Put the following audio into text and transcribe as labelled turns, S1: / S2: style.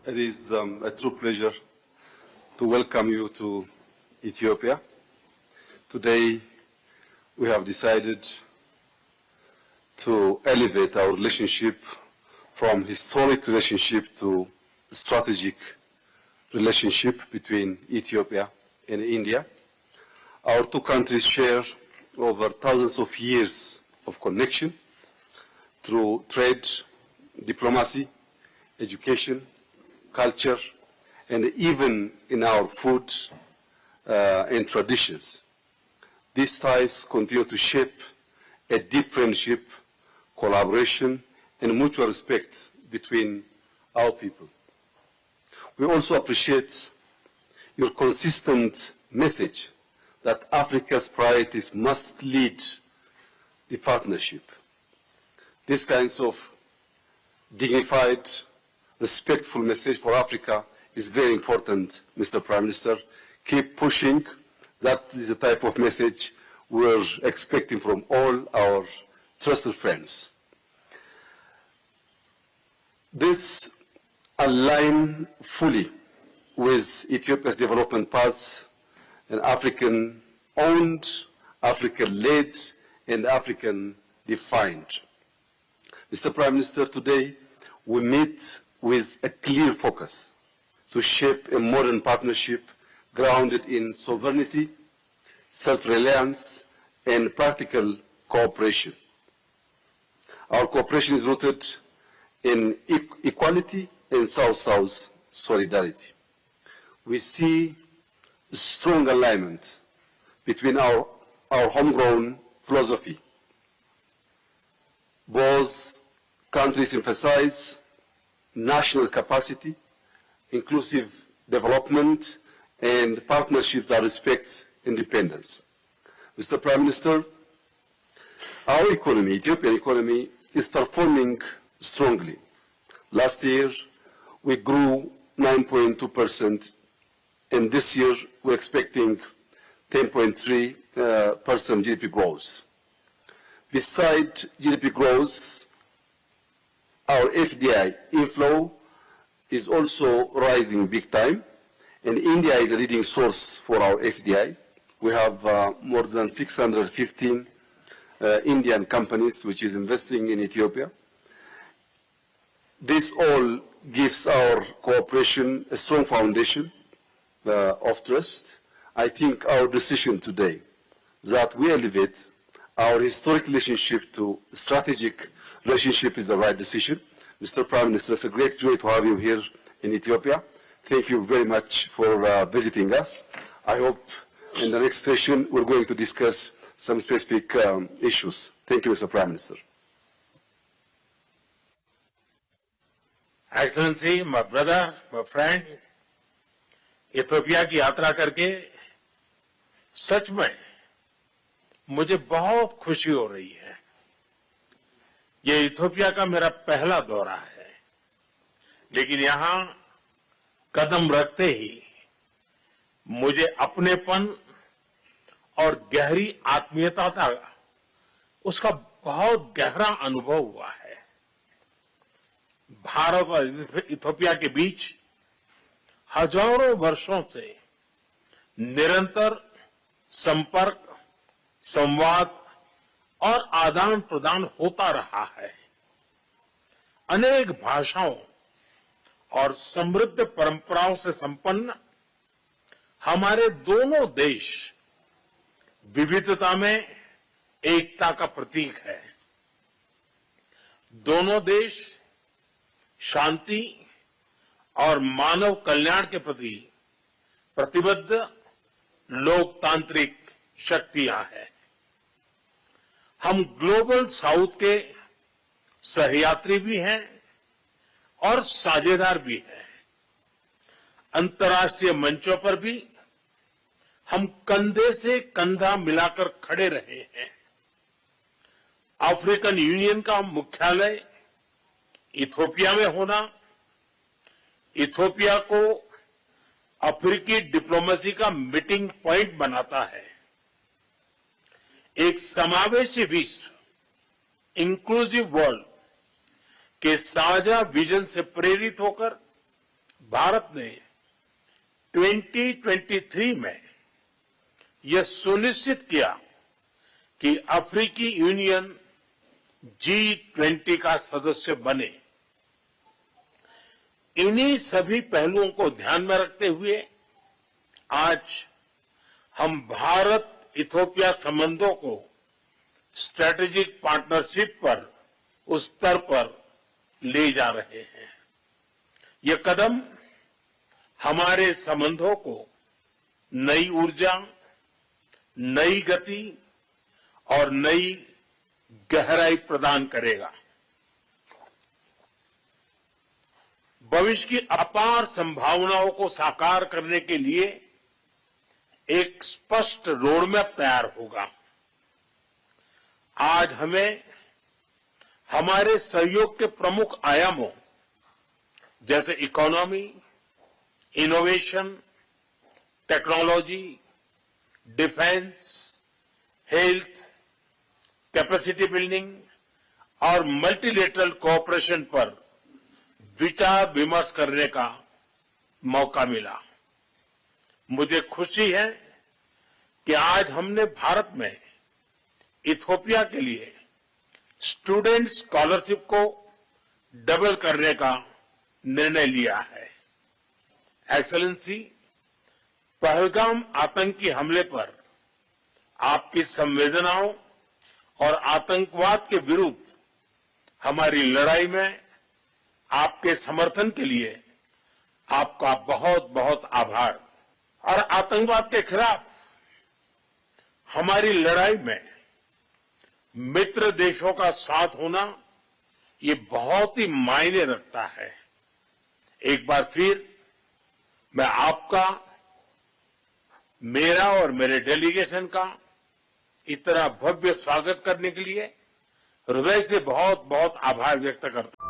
S1: It is a true pleasure to welcome you to Ethiopia. Today, we have decided to elevate our relationship from historic relationship to strategic relationship between Ethiopia and India. Our two countries share over thousands of years of connection through trade, diplomacy, education, culture, and even in our food and traditions. These ties continue to shape a deep friendship, collaboration, and mutual respect between our people. We also appreciate your consistent message that Africa's priorities must lead the partnership. These kinds of dignified, respectful message for Africa is very important, Mr. Prime Minister. Keep pushing. That is the type of message we're expecting from all our trusted friends. This aligns fully with Ethiopia's development paths and African-owned, African-led, and African-defined. Mr. Prime Minister, today we meet with a clear focus to shape a modern partnership grounded in sovereignty, self-reliance, and practical cooperation. Our cooperation is rooted in equality and South-South solidarity. We see strong alignment between our homegrown philosophy. Both countries emphasize national capacity, inclusive development, and partnership that respects independence. Mr. Prime Minister, our economy, Ethiopian economy, is performing strongly. Last year, we grew 9.2%, and this year we're expecting 10.3% GDP growth. Besides GDP growth, our FDI inflow is also rising big time, and India is a leading source for our FDI. We have more than 615 Indian companies which is investing in Ethiopia. This all gives our cooperation a strong foundation of trust. I think our decision today that we elevate our historic relationship to strategic relationship is the right decision. Mr. Prime Minister, it's a great joy to have you here in Ethiopia. Thank you very much for visiting us. I hope in the next session we're going to discuss some specific issues. Thank you, Mr. Prime Minister.
S2: Excellency, my brother, my friend, Ethiopia की यात्रा करके सच में मुझे बहुत खुशी हो रही है। ये इथियोपिया का मेरा पहला दौरा है, लेकिन यहाँ कदम रखते ही मुझे अपनेपन और गहरी आत्मीयता का उसका बहुत गहरा अनुभव हुआ है। भारत और इथियोपिया के बीच हजारों वर्षों से निरंतर संपर्क, संवाद और आदान प्रदान होता रहा है। अनेक भाषाओं और समृद्ध परंपराओं से संपन्न हमारे दोनों देश विविधता में एकता का प्रतीक है। दोनों देश शांति और मानव कल्याण के प्रति प्रतिबद्ध लोकतांत्रिक शक्तियां हैं। हम ग्लोबल साउथ के सहयात्री भी हैं और साझेदार भी हैं। अंतर्राष्ट्रीय मंचों पर भी हम कंधे से कंधा मिलाकर खड़े रहे हैं। अफ्रीकन यूनियन का मुख्यालय इथियोपिया में होना इथियोपिया को अफ्रीकी डिप्लोमेसी का मीटिंग पॉइंट बनाता है। एक समावेशी विश्व, इंक्लूसिव वर्ल्ड के साझा विजन से प्रेरित होकर भारत ने 2023 में यह सुनिश्चित किया कि अफ्रीकी यूनियन G20 का सदस्य बने। इन्हीं सभी पहलुओं को ध्यान में रखते हुए आज हम भारत इथोपिया संबंधों को स्ट्रेटेजिक पार्टनरशिप पर उस स्तर पर ले जा रहे हैं। यह कदम हमारे संबंधों को नई ऊर्जा, नई गति और नई गहराई प्रदान करेगा। भविष्य की अपार संभावनाओं को साकार करने के लिए एक स्पष्ट रोडमैप तैयार होगा। आज हमें हमारे सहयोग के प्रमुख आयामों जैसे economy, innovation, technology, defence, health, capacity building और मल्टीलेटरल कोऑपरेशन पर विचार विमर्श करने का मौका मिला। मुझे खुशी है कि आज हमने भारत में इथोपिया के लिए स्टूडेंट स्कॉलरशिप को डबल करने का निर्णय लिया है। एक्सेलेंसी, पहलगाम आतंकी हमले पर आपकी संवेदनाओं और आतंकवाद के विरुद्ध हमारी लड़ाई में आपके समर्थन के लिए आपका बहुत बहुत आभार। और आतंकवाद के खिलाफ हमारी लड़ाई में मित्र देशों का साथ होना ये बहुत ही मायने रखता है। एक बार फिर मैं आपका, मेरा और मेरे डेलीगेशन का इतना भव्य स्वागत करने के लिए हृदय से बहुत बहुत आभार व्यक्त करता हूं।